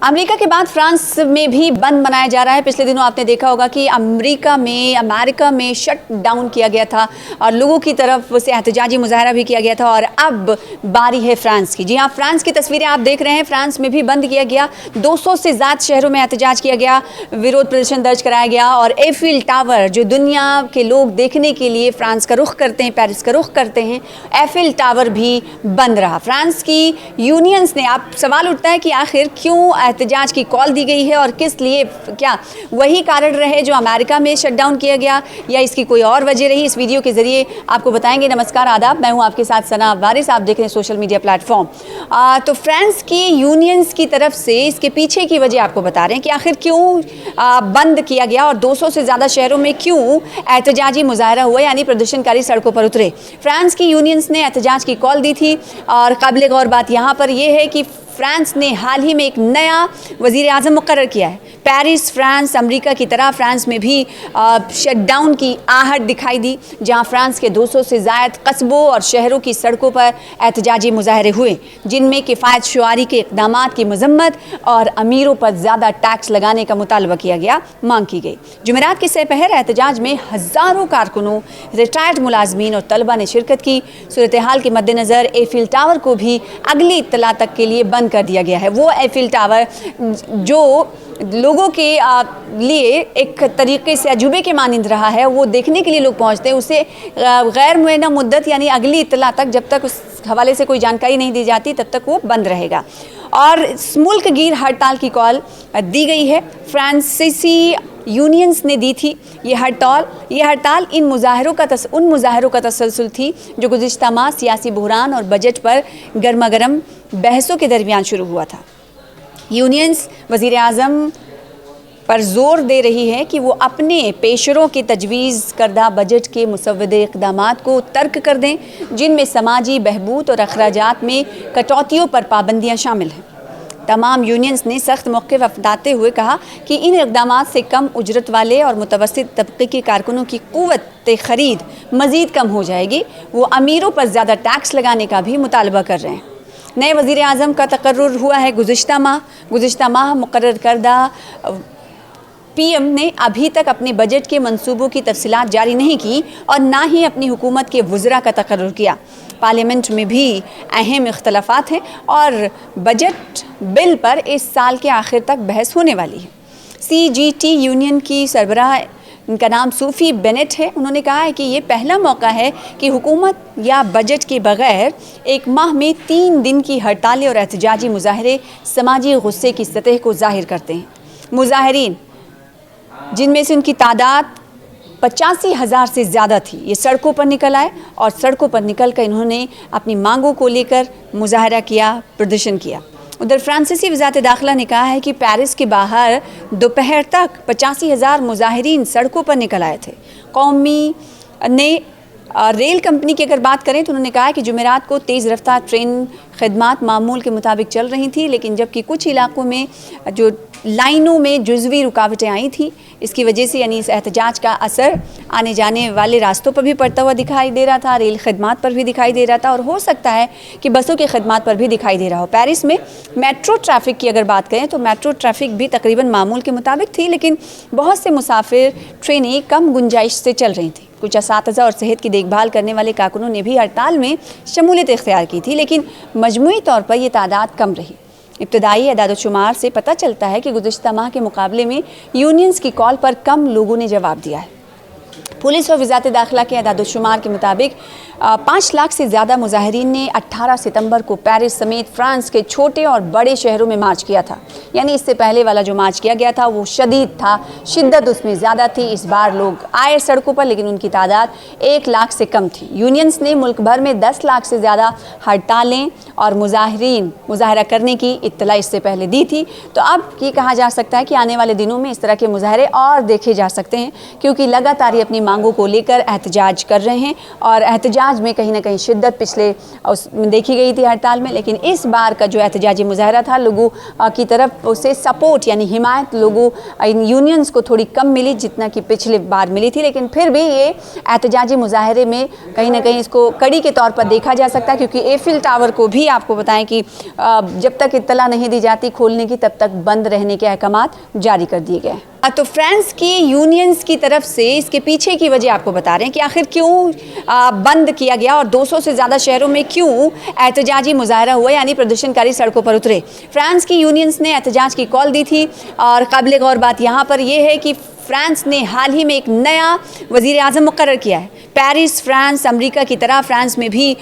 America के बाद France में भी बंद मनाया जा रहा है। पिछले दिनों आपने देखा होगा कि अमेरिका में शट डाउन किया गया था और लोगों की तरफ से एहतजाजी मुजाहरा भी किया गया था। और अब बारी है फ्रांस की। जी हाँ, फ्रांस की तस्वीरें आप देख रहे हैं। फ्रांस में भी बंद किया गया, 200 से ज़्यादा शहरों में एहतजाज किया गया, विरोध प्रदर्शन दर्ज कराया गया। और एफिल टावर, जो दुनिया के लोग देखने के लिए फ्रांस का रुख करते हैं, पेरिस का रुख करते हैं, एफिल टावर भी बंद रहा। फ्रांस की यूनियंस ने, आप सवाल उठता है कि आखिर क्यों एहतजाज की कॉल दी गई है और किस लिए? क्या वही कारण रहे जो अमेरिका में शटडाउन किया गया या इसकी कोई और वजह रही? इस वीडियो के जरिए आपको बताएंगे। नमस्कार, आदाब, मैं हूं आपके साथ सना वारिस। आप देख रहे हैं सोशल मीडिया प्लेटफॉर्म। तो फ्रांस की यूनियंस की तरफ से इसके पीछे की वजह आपको बता रहे हैं कि आखिर क्यों बंद किया गया और 200 से ज़्यादा शहरों में क्यों एहतजाजी मुजाहरा हुआ, यानी प्रदर्शनकारी सड़कों पर उतरे। फ्रांस की यूनियंस ने एहतजाज की कॉल दी थी और काबिल गौर बात यहाँ पर यह है कि फ्रांस ने हाल ही में एक नया वज़ीर आज़म मुकर्रर किया है। पेरिस, फ्रांस, अमेरिका की तरह फ्रांस में भी शटडाउन की आहट दिखाई दी, जहां फ्रांस के 200 से ज़ायद कस्बों और शहरों की सड़कों पर एहतजाजी मुजाहरे हुए, जिनमें किफ़ायत शुआरी के इक़दामात की मज़म्मत और अमीरों पर ज़्यादा टैक्स लगाने का मुतालबा किया गया, मांग की गई। जुमेरात के सहपहर एहतजाज में हज़ारों कारकुनों, रिटायर्ड मुलाजमीन और तलबा ने शिरकत की। सूरत हाल के मद्देनज़र एफिल टावर को भी अगली इत्तला तक के लिए बंद कर दिया गया है। वो एफिल टावर जो लोगों के लिए एक तरीके से अजूबे के मानिंद रहा है, वो देखने के लिए लोग पहुंचते हैं, उसे गैर मुअय्यना मुद्दत यानी अगली इत्तला तक, जब तक उस हवाले से कोई जानकारी नहीं दी जाती तब तक वो बंद रहेगा। और मुल्क गिर हड़ताल की कॉल दी गई है। फ्रांसीसी यूनियंस ने दी थी ये हड़ताल उन मुजाहरों का तसलसल थी जो गुज़िश्ता माह सियासी बहरान और बजट पर गर्मा गर्म बहसों के दरमियान शुरू हुआ था। यूनियंस वज़ीर आज़म पर जोर दे रही है कि वो अपने पेशरों के तजवीज़ करदा बजट के मुसव्वदे इक़दामात को तर्क कर दें, जिनमें समाजी बहबूद और अखराजात में कटौतियों पर पाबंदियाँ शामिल हैं। तमाम यूनियंस ने सख्त मौक़िफ़ अपनाते हुए कहा कि इन इक़दामात से कम उजरत वाले और मुतवस्सित तबक़े के कारकुनों की क़ुव्वत ख़रीद मज़ीद कम हो जाएगी। वो अमीरों पर ज़्यादा टैक्स लगाने का भी मुतालबा कर रहे हैं। नए वज़ीर आज़म का तकर्रुर हुआ है गुज़िश्ता माह मुकर्रर करदा पीएम ने अभी तक अपने बजट के मंसूबों की तफसीलात जारी नहीं की और ना ही अपनी हुकूमत के वज़रा का तकर्रुर किया। पार्लियामेंट में भी अहम इख्तलाफात हैं और बजट बिल पर इस साल के आखिर तक बहस होने वाली है। CGT यूनियन की सरबराह, इनका नाम सूफ़ी बेनेट है, उन्होंने कहा है कि ये पहला मौका है कि हुकूमत या बजट के बगैर एक माह में 3 दिन की हड़तालें और एहतजाजी मुजाहरे समाजी गुस्से की सतह को ज़ाहिर करते हैं। मुजाहरीन, जिनमें से उनकी तादाद 85,000 से ज़्यादा थी, ये सड़कों पर निकल आए और सड़कों पर निकल कर इन्होंने अपनी मांगों को लेकर मुजाहरा किया, प्रदर्शन किया। उधर फ्रांसीसी वज़ारत दाखिला ने कहा है कि पेरिस के बाहर दोपहर तक 85,000 मुजाहिरीन सड़कों पर निकल आए थे। कौमी ने रेल कंपनी की अगर बात करें तो उन्होंने कहा कि जुमेरात को तेज़ रफ्तार ट्रेन खदमात मामूल के मुताबिक चल रही थी, लेकिन जबकि कुछ इलाकों में जो लाइनों में जुज़वी रुकावटें आई थी, इसकी वजह से यानी इस एहतजाज का असर आने जाने वाले रास्तों पर भी पड़ता हुआ दिखाई दे रहा था, रेल खदमात पर भी दिखाई दे रहा था और हो सकता है कि बसों के खदमात पर भी दिखाई दे रहा हो। पेरिस में मेट्रो ट्रैफ़िक की अगर बात करें तो मेट्रो ट्रैफ़िक भी तकरीबन मामूल के मुताबिक थी, लेकिन बहुत से मुसाफिर ट्रेनें कम गुंजाइश से चल रही थी। कुछ असातिज़ा और सेहत की देखभाल करने वाले कारकुनों ने भी हड़ताल में शमूलियत इख्तियार की थी, लेकिन मजमूई तौर पर यह तादाद कम रही। इब्तदाई अदाद-ओ-शुमार से पता चलता है कि गुज़िश्ता माह के मुकाबले में यूनियंस की कॉल पर कम लोगों ने जवाब दिया है। पुलिस और वज़ारत दाखिला के अदाद-ओ-शुमार के मुताबिक 5 लाख से ज़्यादा मुजाहिरीन ने 18 सितंबर को पेरिस समेत फ्रांस के छोटे और बड़े शहरों में मार्च किया था। यानी इससे पहले वाला जो मार्च किया गया था वो शदीद था, शिद्दत उसमें ज़्यादा थी। इस बार लोग आए सड़कों पर, लेकिन उनकी तादाद 1 लाख से कम थी। यूनियंस ने मुल्क भर में 10 लाख से ज़्यादा हड़तालें और मुजाहरा करने की इत्तला इससे पहले दी थी। तो अब ये कहा जा सकता है कि आने वाले दिनों में इस तरह के मुजाहरे और देखे जा सकते हैं, क्योंकि लगातार ये अपनी मांगों को लेकर एहतजाज कर रहे हैं और एहतजाज में कहीं ना कहीं शिद्दत पिछले देखी गई थी हड़ताल में, लेकिन इस बार का जो एहतजाजी मुजाहरा था लोगों की तरफ से सपोर्ट यानी हिमायत लोगों यूनियंस को थोड़ी कम मिली जितना कि पिछले बार मिली थी। लेकिन फिर भी ये एहतजाजी मुजाहरे में कहीं ना कहीं इसको कड़ी के तौर पर देखा जा सकता है, क्योंकि एफिल टावर को भी आपको बताएं कि जब तक इत्तला नहीं दी जाती खोलने की तब तक बंद रहने के अहकामात जारी कर दिए गए। तो फ्रांस की यूनियंस की तरफ से इसके पीछे की वजह आपको बता रहे हैं कि आखिर क्यों बंद किया गया और 200 से ज़्यादा शहरों में क्यों एहतजाजी मुजाहरा हुआ यानी प्रदर्शनकारी सड़कों पर उतरे। फ्रांस की यूनियंस ने एहतजाज की कॉल दी थी और काबिल गौर बात यहाँ पर यह है कि फ्रांस ने हाल ही में एक नया वज़ीर आज़म मुकर्रर किया है। पेरिस फ्रांस अमेरिका की तरह फ्रांस में भी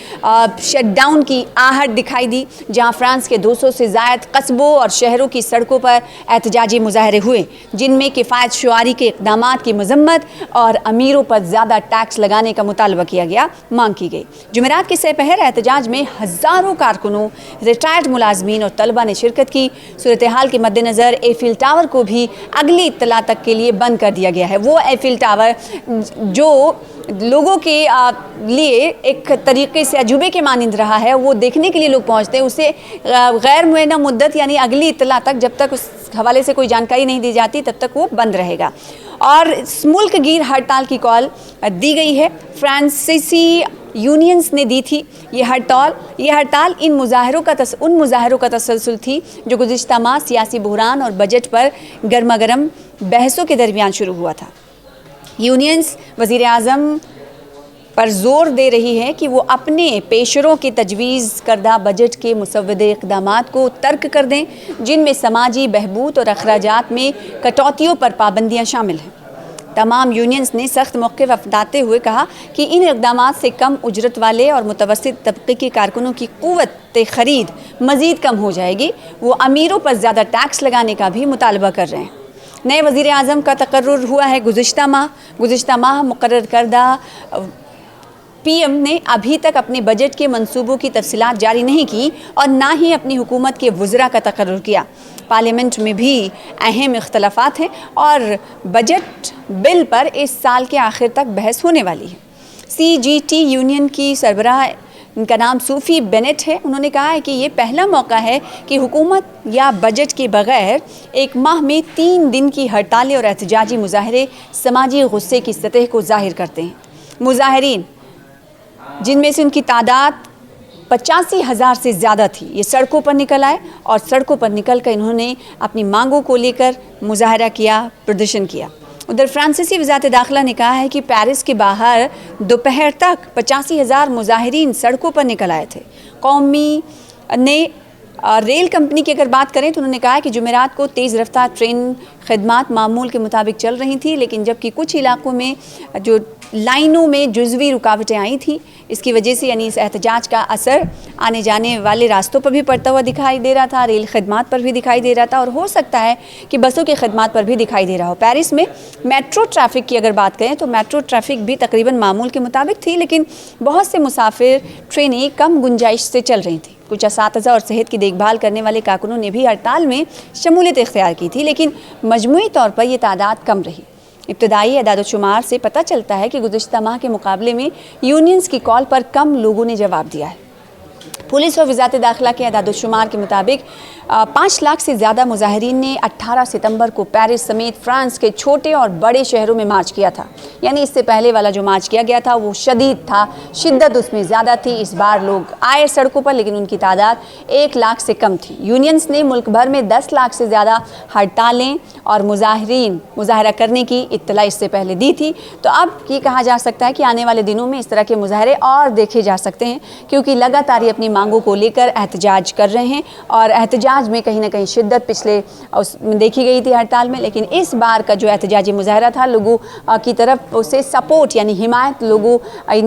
शटडाउन की आहट दिखाई दी, जहां फ्रांस के 200 से ज़ायद कस्बों और शहरों की सड़कों पर एहतजाजी मुजाहरे हुए, जिनमें किफ़ायत शुआरी के इक़दामात की मजम्मत और अमीरों पर ज़्यादा टैक्स लगाने का मुतालबा किया गया, मांग की गई। जुमेरात के सहपहर एहतजाज में हज़ारों कारकुनों, रिटायर्ड मुलाजमीन और तलबा ने शिरकत की। सूरत हाल के मद्देनज़र एफिल टावर को भी अगली इत्तला तक के लिए बंद कर दिया गया है। वो एफिल टावर जो लोगों के लिए एक तरीके से अजूबे के मानिंद रहा है, वो देखने के लिए लोग पहुंचते हैं, उसे गैर मुअय्यना मुद्दत यानी अगली इत्तला तक जब तक उस हवाले से कोई जानकारी नहीं दी जाती तब तक वो बंद रहेगा। और मुल्क गिर हड़ताल की कॉल दी गई है। फ्रांसीसी यूनियंस ने दी थी ये हड़ताल उन मुजाहरों का तसलसल थी जो गुज़िश्ता माह सियासी बहरान और बजट पर गर्मा गर्म बहसों के दरमियान शुरू हुआ था। यूनियंस वज़ीर आज़म पर जोर दे रही है कि वो अपने पेशरों के तजवीज़ करदा बजट के मुसव्वदे इक़दामात को तर्क कर दें, जिनमें समाजी बहबूद और अखराजात में कटौतियों पर पाबंदियाँ शामिल हैं। तमाम यूनियंस ने सख्त मौक़िफ़ अपनाते हुए कहा कि इन इक़दामात से कम उजरत वाले और मुतवस्सित तबक़े के कारकुनों की क़ुव्वत ख़रीद मज़ीद कम हो जाएगी। वो अमीरों पर ज़्यादा टैक्स लगाने का भी मुतालबा कर रहे हैं। नए वज़ीर आज़म का तकर्रुर हुआ है गुज़िश्ता माह मुकर्रर करदा पीएम ने अभी तक अपने बजट के मंसूबों की तफसीलात जारी नहीं की और ना ही अपनी हुकूमत के वज़रा का तकर्रुर किया। पार्लियामेंट में भी अहम इख्तलाफात हैं और बजट बिल पर इस साल के आखिर तक बहस होने वाली है। CGT यूनियन की सरबराह, इनका नाम सूफ़ी बेनेट है, उन्होंने कहा है कि ये पहला मौका है कि हुकूमत या बजट के बगैर एक माह में 3 दिन की हड़तालें और एहतजाजी मुजाहरे समाजी गुस्से की सतह को ज़ाहिर करते हैं। मुजाहरीन, जिनमें से उनकी तादाद 85,000 से ज़्यादा थी, ये सड़कों पर निकल आए और सड़कों पर निकल कर इन्होंने अपनी मांगों को लेकर मुजाहरा किया, प्रदर्शन किया। उधर फ्रांसीसी वज़ारत दाखिला ने कहा है कि पेरिस के बाहर दोपहर तक 85,000 मुजाहिरीन सड़कों पर निकल आए थे। कौमी ने रेल कंपनी की अगर बात करें तो उन्होंने कहा है कि जुमेरात को तेज़ रफ्तार ट्रेन खदमात मामूल के मुताबिक चल रही थी, लेकिन जबकि कुछ इलाकों में जो लाइनों में जुज़वी रुकावटें आई थी, इसकी वजह से यानी इस एहतजाज का असर आने जाने वाले रास्तों पर भी पड़ता हुआ दिखाई दे रहा था, रेल खदमात पर भी दिखाई दे रहा था और हो सकता है कि बसों के खदमात पर भी दिखाई दे रहा हो। पेरिस में मेट्रो ट्रैफ़िक की अगर बात करें तो मेट्रो ट्रैफ़िक भी तकरीबन मामूल के मुताबिक थी, लेकिन बहुत से मुसाफिर ट्रेनें कम गुंजाइश से चल रही थी। कुछ असातिज़ा और सेहत की देखभाल करने वाले कारकुनों ने भी हड़ताल में शमूलियत इख्तियार की थी, लेकिन मजमूई तौर पर यह तादाद कम रही। इब्तदाई अदाद-ओ-शुमार से पता चलता है कि गुज़िश्ता माह के मुकाबले में यूनियंस की कॉल पर कम लोगों ने जवाब दिया है। पुलिस और वज़ारत दाखिला के अदाद-ओ-शुमार के मुताबिक 5 लाख से ज़्यादा मुजाहिरीन ने 18 सितंबर को पेरिस समेत फ्रांस के छोटे और बड़े शहरों में मार्च किया था। यानी इससे पहले वाला जो मार्च किया गया था वो शदीद था, शिद्दत उसमें ज़्यादा थी। इस बार लोग आए सड़कों पर, लेकिन उनकी तादाद 1 लाख से कम थी। यूनियंस ने मुल्क भर में 10 लाख से ज़्यादा हड़तालें और मुजाहरा करने की इत्तला इससे पहले दी थी। तो अब ये कहा जा सकता है कि आने वाले दिनों में इस तरह के मुजाहरे और देखे जा सकते हैं, क्योंकि लगातार ये अपनी मांगों को लेकर एहतजाज कर रहे हैं और एहतजाज में कहीं ना कहीं शिद्दत पिछले देखी गई थी हड़ताल में, लेकिन इस बार का जो एहतजाजी मुजाहरा था लोगों की तरफ से सपोर्ट यानी हिमायत लोगों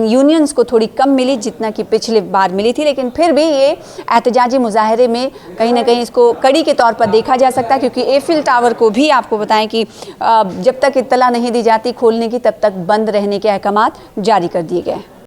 यूनियंस को थोड़ी कम मिली जितना कि पिछले बार मिली थी। लेकिन फिर भी ये एहतजाजी मुजाहरे में कहीं ना कहीं इसको कड़ी के तौर पर देखा जा सकता है, क्योंकि एफिल टावर को भी आपको बताएं कि जब तक इत्तला नहीं दी जाती खोलने की तब तक बंद रहने के अहकामात जारी कर दिए गए हैं।